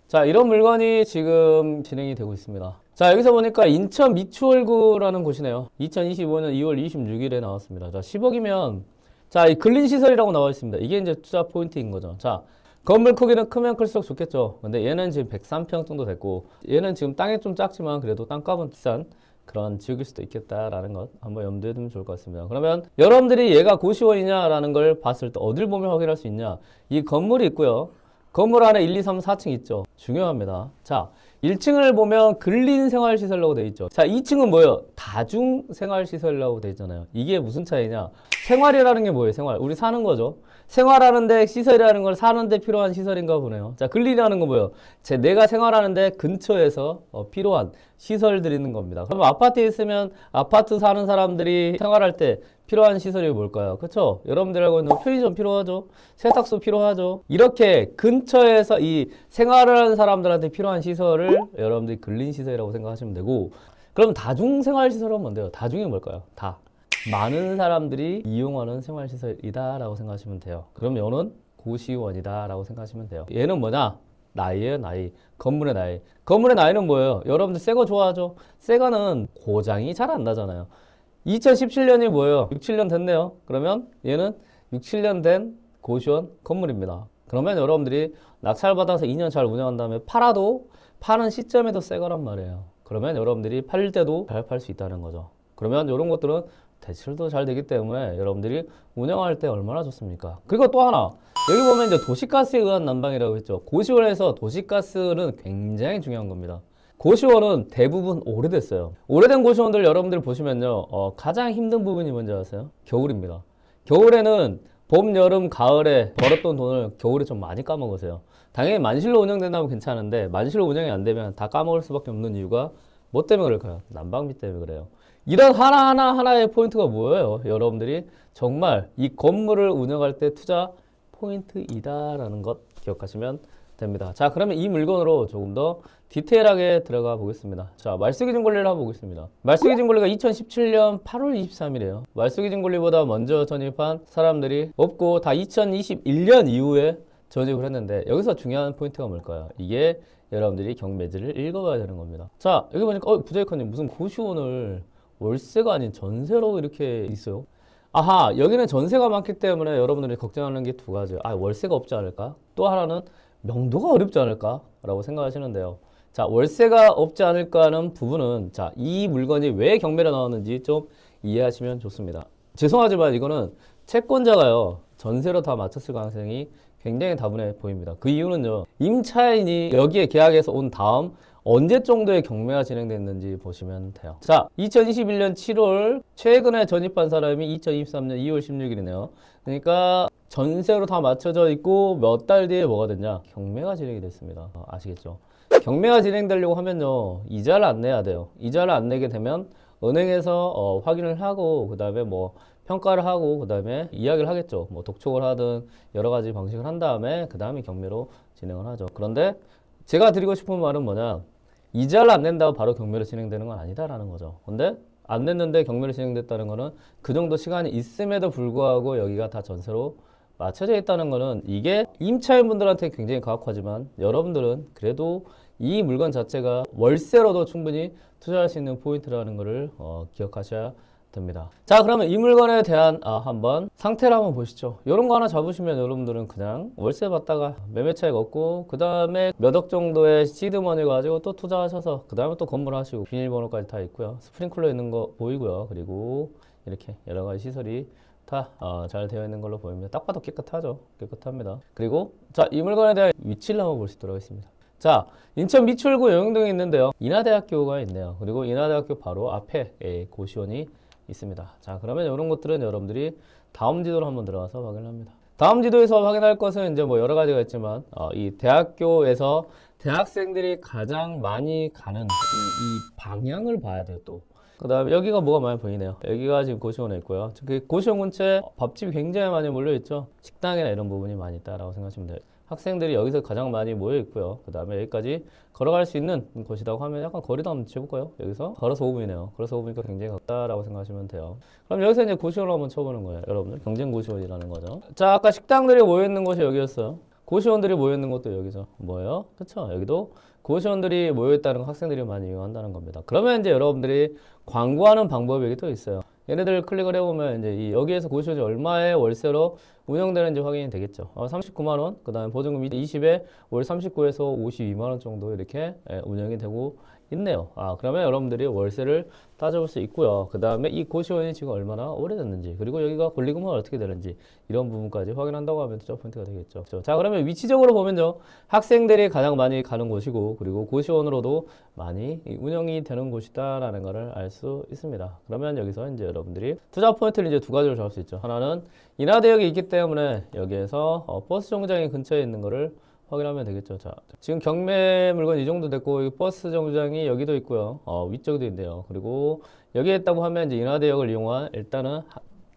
자, 이런 물건이 지금 진행이 되고 있습니다. 자, 여기서 보니까 인천 미추홀구라는 곳이네요. 2025년 2월 26일에 나왔습니다. 자, 10억이면 자, 이 근린시설이라고 나와 있습니다. 이게 이제 투자 포인트인 거죠. 자, 건물 크기는 크면 클수록 좋겠죠. 근데 얘는 지금 103평 정도 됐고, 얘는 지금 땅이 좀 작지만 그래도 땅값은 비싼 그런 지역일 수도 있겠다라는 것 한번 염두에 두면 좋을 것 같습니다. 그러면 여러분들이 얘가 고시원이냐라는 걸 봤을 때 어딜 보면 확인할 수 있냐? 이 건물이 있고요. 건물 안에 1, 2, 3, 4층 있죠. 중요합니다. 자, 1층을 보면 근린생활시설이라고 되어 있죠. 자, 2층은 뭐예요? 다중생활시설이라고 되어 있잖아요. 이게 무슨 차이냐? 생활이라는 게 뭐예요? 생활. 우리 사는 거죠. 생활하는데 시설이라는 걸 사는데 필요한 시설인가 보네요. 자, 근린이라는 건 뭐예요? 내가 생활하는데 근처에서 필요한 시설들이 있는 겁니다. 그럼 아파트에 있으면 아파트 사는 사람들이 생활할 때 필요한 시설이 뭘까요? 그렇죠? 여러분들 알고 있는 편의점 필요하죠? 세탁소 필요하죠? 이렇게 근처에서 이 생활을 하는 사람들한테 필요한 시설을 여러분들이 근린시설이라고 생각하시면 되고, 그럼 다중생활시설은 뭔데요? 다중이 뭘까요? 다. 많은 사람들이 이용하는 생활시설이다 라고 생각하시면 돼요. 그럼 얘는 고시원이다 라고 생각하시면 돼요. 얘는 뭐냐? 나이에요, 나이. 건물의 나이. 건물의 나이는 뭐예요? 여러분들 새 거 좋아하죠? 새 거는 고장이 잘 안 나잖아요. 2017년이 뭐예요? 6, 7년 됐네요. 그러면 얘는 6, 7년 된 고시원 건물입니다. 그러면 여러분들이 낙찰받아서 2년 잘 운영한 다음에 팔아도 파는 시점에도 새 거란 말이에요. 그러면 여러분들이 팔 때도 잘 팔 수 있다는 거죠. 그러면 이런 것들은 대출도 잘 되기 때문에 여러분들이 운영할 때 얼마나 좋습니까? 그리고 또 하나, 여기 보면 이제 도시가스에 의한 난방이라고 했죠. 고시원에서 도시가스는 굉장히 중요한 겁니다. 고시원은 대부분 오래됐어요. 오래된 고시원들 여러분들 보시면요, 가장 힘든 부분이 뭔지 아세요? 겨울입니다. 겨울에는 봄, 여름, 가을에 벌었던 돈을 겨울에 좀 많이 까먹으세요. 당연히 만실로 운영된다면 괜찮은데 만실로 운영이 안 되면 다 까먹을 수밖에 없는 이유가 뭐 때문에 그럴까요? 난방비 때문에 그래요. 이런 하나하나의 포인트가 뭐예요? 여러분들이 정말 이 건물을 운영할 때 투자 포인트이다라는 것 기억하시면 됩니다. 자, 그러면 이 물건으로 조금 더 디테일하게 들어가 보겠습니다. 자, 말소기준 권리를 한번 보겠습니다. 말소기준 권리가 2017년 8월 23일이에요. 말소기준 권리보다 먼저 전입한 사람들이 없고 다 2021년 이후에 전입을 했는데, 여기서 중요한 포인트가 뭘까요? 이게 여러분들이 경매지를 읽어봐야 되는 겁니다. 자, 여기 보니까 부자이커님 무슨 고시원을 월세가 아닌 전세로 이렇게 있어요? 아하, 여기는 전세가 많기 때문에 여러분들이 걱정하는 게 두 가지예요. 아, 월세가 없지 않을까? 또 하나는 명도가 어렵지 않을까? 라고 생각하시는데요. 자, 월세가 없지 않을까 하는 부분은, 자, 이 물건이 왜 경매로 나왔는지 좀 이해하시면 좋습니다. 죄송하지만 이거는 채권자가요, 전세로 다 맞췄을 가능성이 굉장히 다분해 보입니다. 그 이유는요, 임차인이 여기에 계약해서 온 다음 언제 정도의 경매가 진행됐는지 보시면 돼요. 자, 2021년 7월 최근에 전입한 사람이 2023년 2월 16일이네요. 그러니까 전세로 다 맞춰져 있고 몇 달 뒤에 뭐가 됐냐? 경매가 진행이 됐습니다. 아시겠죠? 경매가 진행되려고 하면요, 이자를 안 내야 돼요. 이자를 안 내게 되면 은행에서 확인을 하고, 그 다음에 뭐 평가를 하고, 그 다음에 이야기를 하겠죠. 뭐 독촉을 하든 여러 가지 방식을 한 다음에 그 다음에 경매로 진행을 하죠. 그런데 제가 드리고 싶은 말은 뭐냐? 이자를 안 낸다고 바로 경매로 진행되는 건 아니다라는 거죠. 근데 안 냈는데 경매로 진행됐다는 거는 그 정도 시간이 있음에도 불구하고 여기가 다 전세로 맞춰져 있다는 거는, 이게 임차인분들한테 굉장히 가혹하지만 여러분들은 그래도 이 물건 자체가 월세로도 충분히 투자할 수 있는 포인트라는 거를 기억하셔야 됩니다. 자, 그러면 이 물건에 대한 한번 상태를 한번 보시죠. 이런 거 하나 잡으시면 여러분들은 그냥 월세 받다가 매매 차익 얻고, 그 다음에 몇 억 정도의 시드머니 가지고 또 투자하셔서 그 다음에 또 건물 하시고, 비밀번호까지 다 있고요. 스프링클러 있는 거 보이고요. 그리고 이렇게 여러 가지 시설이 다 잘 되어 있는 걸로 보입니다. 딱 봐도 깨끗하죠. 깨끗합니다. 그리고 자, 이 물건에 대한 위치를 한번 볼 수 있도록 하겠습니다. 자, 인천 미추홀구 영흥동에 있는데요, 인하대학교가 있네요. 그리고 인하대학교 바로 앞에 고시원이 있습니다. 자, 그러면 이런 것들은 여러분들이 다음 지도로 한번 들어가서 확인을 합니다. 다음 지도에서 확인할 것은 이제 뭐 여러 가지가 있지만, 이 대학교에서 대학생들이 가장 많이 가는 이 방향을 봐야 돼요. 또 그 다음에 여기가 뭐가 많이 보이네요. 여기가 지금 고시원에 있고요. 그 고시원 근처에 밥집이 굉장히 많이 몰려 있죠. 식당이나 이런 부분이 많이 있다라고 생각하시면 돼요. 학생들이 여기서 가장 많이 모여 있고요. 그 다음에 여기까지 걸어갈 수 있는 곳이라고 하면 약간 거리도 한번 재볼까요? 여기서 걸어서 5분이네요. 걸어서 5분이니까 굉장히 가깝다라고 생각하시면 돼요. 그럼 여기서 이제 고시원을 한번 쳐보는 거예요. 여러분들 경쟁 고시원이라는 거죠. 자, 아까 식당들이 모여 있는 곳이 여기였어요. 고시원들이 모여있는 것도 여기죠. 뭐예요? 그쵸? 여기도 고시원들이 모여있다는 거 학생들이 많이 이용한다는 겁니다. 그러면 이제 여러분들이 광고하는 방법이 여기 또 있어요. 얘네들 클릭을 해보면 이제 여기에서 고시원이 얼마의 월세로 운영되는지 확인이 되겠죠. 39만 원, 그 다음에 보증금 20에 월 39에서 52만 원 정도 이렇게 운영이 되고 있네요. 그러면 여러분들이 월세를 따져볼 수 있고요. 그 다음에 이 고시원이 지금 얼마나 오래됐는지, 그리고 여기가 권리금은 어떻게 되는지, 이런 부분까지 확인한다고 하면 투자 포인트가 되겠죠. 자, 그러면 위치적으로 보면요. 학생들이 가장 많이 가는 곳이고, 그리고 고시원으로도 많이 운영이 되는 곳이다라는 것을 알 수 있습니다. 그러면 여기서 이제 여러분들이 투자 포인트를 이제 두 가지로 잡을 수 있죠. 하나는 인하대역이 있기 때문에 여기에서 버스 정류장이 근처에 있는 거를 확인하면 되겠죠. 자, 지금 경매 물건 이 정도 됐고, 이 버스 정류장이 여기도 있고요. 위쪽에도 있네요. 그리고 여기에 있다고 하면 이제 인하대역을 이용한 일단은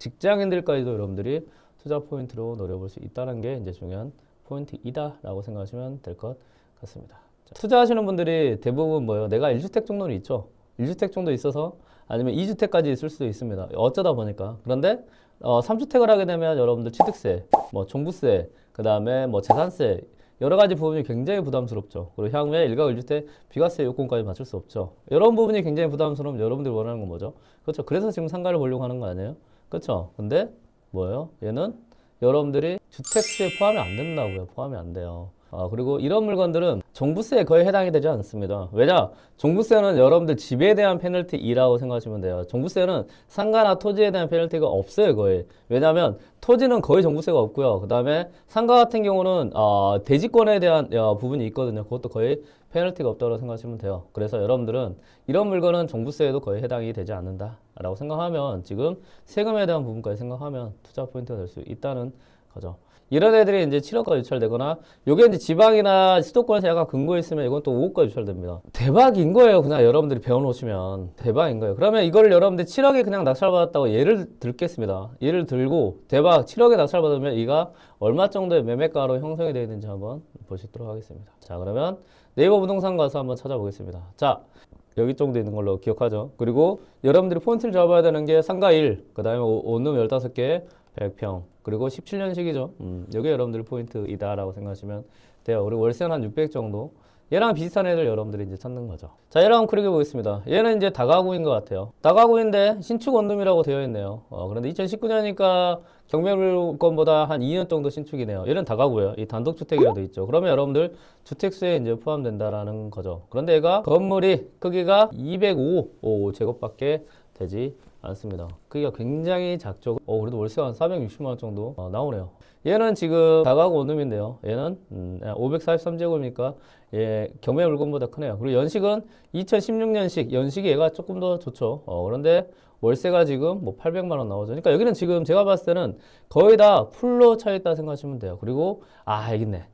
직장인들까지도 여러분들이 투자 포인트로 노려볼 수 있다는 게 이제 중요한 포인트이다라고 생각하시면 될 것 같습니다. 자, 투자하시는 분들이 대부분 뭐예요? 내가 1주택 정도는 있죠. 1주택 정도 있어서 아니면 2주택까지 있을 수도 있습니다. 어쩌다 보니까. 그런데 3주택을 하게 되면 여러분들 취득세, 뭐 종부세, 그 다음에 뭐 재산세, 여러 가지 부분이 굉장히 부담스럽죠. 그리고 향후에 1가 1주택 비과세 요건까지 맞출 수 없죠. 이런 부분이 굉장히 부담스러우면 여러분들이 원하는 건 뭐죠? 그렇죠. 그래서 지금 상가를 보려고 하는 거 아니에요? 그렇죠. 근데 뭐예요? 얘는 여러분들이 주택수에 포함이 안 된다고요. 포함이 안 돼요. 그리고 이런 물건들은 종부세에 거의 해당이 되지 않습니다. 왜냐? 종부세는 여러분들 집에 대한 페널티 2라고 생각하시면 돼요. 종부세는 상가나 토지에 대한 페널티가 없어요, 거의. 왜냐하면 토지는 거의 종부세가 없고요. 그 다음에 상가 같은 경우는 대지권에 대한 부분이 있거든요. 그것도 거의 페널티가 없다고 생각하시면 돼요. 그래서 여러분들은 이런 물건은 종부세에도 거의 해당이 되지 않는다라고 생각하면 지금 세금에 대한 부분까지 생각하면 투자 포인트가 될 수 있다는 거죠. 이런 애들이 이제 7억까지 유찰되거나, 요게 이제 지방이나 수도권에서 약간 근거에 있으면 이건 또 5억까지 유찰됩니다. 대박인 거예요. 그냥 여러분들이 배워놓으시면. 대박인 거예요. 그러면 이걸 여러분들 7억에 그냥 낙찰받았다고 예를 들겠습니다. 예를 들고, 대박 7억에 낙찰받으면 이가 얼마 정도의 매매가로 형성이 되어 있는지 한번 보시도록 하겠습니다. 자, 그러면 네이버 부동산 가서 한번 찾아보겠습니다. 자, 여기 정도 있는 걸로 기억하죠. 그리고 여러분들이 포인트를 잡아야 되는 게 상가 1, 그 다음에 원룸 15개, 100평, 그리고 17년식이죠. 여기 여러분들 포인트이다라고 생각하시면 돼요. 그리고 월세는 한 600 정도. 얘랑 비슷한 애들 여러분들이 이제 찾는 거죠. 자, 얘랑 한번 클릭해 보겠습니다. 얘는 이제 다가구인 것 같아요. 다가구인데 신축 원룸이라고 되어 있네요. 그런데 2019년이니까 경매물건보다 한 2년 정도 신축이네요. 얘는 다가구예요. 이 단독주택이라고 되어 있죠. 그러면 여러분들 주택수에 이제 포함된다라는 거죠. 그런데 얘가 건물이 크기가 205제곱밖에 되지 않습니다. 크기가 굉장히 작죠. 그래도 월세가 한 460만 원 정도 나오네요. 얘는 지금 다가구 원룸인데요. 얘는 543제곱이니까 경매 물건보다 크네요. 그리고 연식은 2016년식, 연식이 얘가 조금 더 좋죠. 그런데 월세가 지금 뭐 800만 원 나오죠. 그러니까 여기는 지금 제가 봤을 때는 거의 다 풀로 차 있다 생각하시면 돼요. 그리고 여기 있네.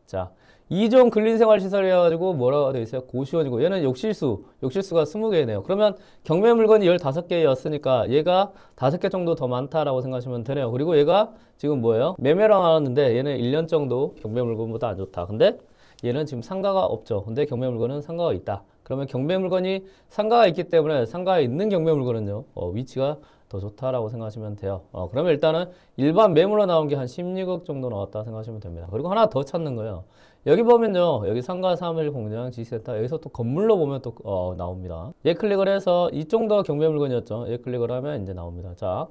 자, 2종 근린생활시설이어가지고 뭐라고 되어 있어요? 고시원이고, 얘는 욕실수가 20개네요. 그러면 경매 물건이 15개였으니까 얘가 5개 정도 더 많다라고 생각하시면 되네요. 그리고 얘가 지금 뭐예요? 매매로 나왔는데 얘는 1년 정도 경매 물건보다 안 좋다. 근데 얘는 지금 상가가 없죠. 근데 경매 물건은 상가가 있다. 그러면 경매 물건이 상가가 있기 때문에 상가에 있는 경매 물건은요, 위치가 더 좋다라고 생각하시면 돼요. 그러면 일단은 일반 매물로 나온 게 한 16억 정도 나왔다 생각하시면 됩니다. 그리고 하나 더 찾는 거예요. 여기 보면요, 여기 상가 3일 공장 지시센터, 여기서 또 건물로 보면 또 나옵니다. 얘 클릭을 해서 이 정도 경매 물건이었죠. 얘 클릭을 하면 이제 나옵니다. 자,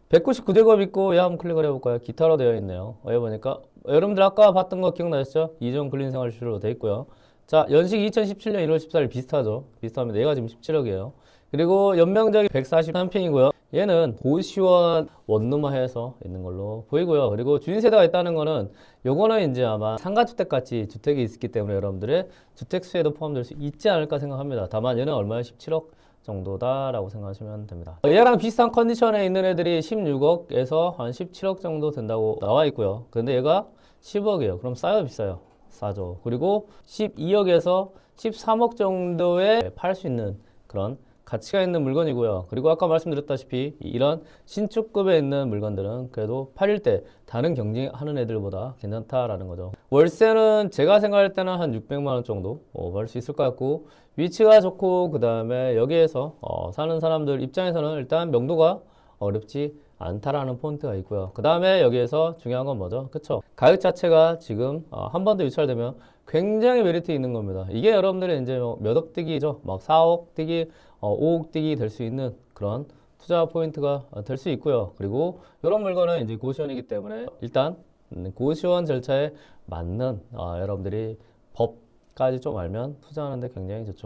199제곱 있고 얘 한번 클릭을 해볼까요? 기타로 되어 있네요. 여기 보니까 여러분들 아까 봤던 거 기억나시죠? 이종 근린생활시설로 되어 있고요. 자, 연식 2017년 1월 14일 비슷하죠? 비슷합니다. 얘가 지금 17억이에요. 그리고 연면적이 143평이고요. 얘는 고시원 원룸화해서 있는 걸로 보이고요. 그리고 주인세대가 있다는 거는 요거는 이제 아마 상가주택 같이 주택이 있기 때문에 여러분들의 주택수에도 포함될 수 있지 않을까 생각합니다. 다만 얘는 얼마에 17억 정도다라고 생각하시면 됩니다. 얘랑 비슷한 컨디션에 있는 애들이 16억에서 한 17억 정도 된다고 나와 있고요. 근데 얘가 10억이에요. 그럼 싸요, 비싸요? 싸죠. 그리고 12억에서 13억 정도에 팔 수 있는 그런 가치가 있는 물건이고요. 그리고 아까 말씀드렸다시피 이런 신축급에 있는 물건들은 그래도 팔릴 때 다른 경쟁하는 애들보다 괜찮다라는 거죠. 월세는 제가 생각할 때는 한 600만 원 정도 벌 수 있을 것 같고, 위치가 좋고 그 다음에 여기에서 사는 사람들 입장에서는 일단 명도가 어렵지 않다라는 포인트가 있고요. 그 다음에 여기에서 중요한 건 뭐죠? 그쵸? 가격 자체가 지금 한 번 더 유찰되면 굉장히 메리트 있는 겁니다. 이게 여러분들의 이제 몇억 뛰기죠. 막 4억 뛰기, 5억 뛰기 될 수 있는 그런 투자 포인트가 될 수 있고요. 그리고 이런 물건은 이제 고시원이기 때문에 일단 고시원 절차에 맞는 여러분들이 법까지 좀 알면 투자하는데 굉장히 좋죠.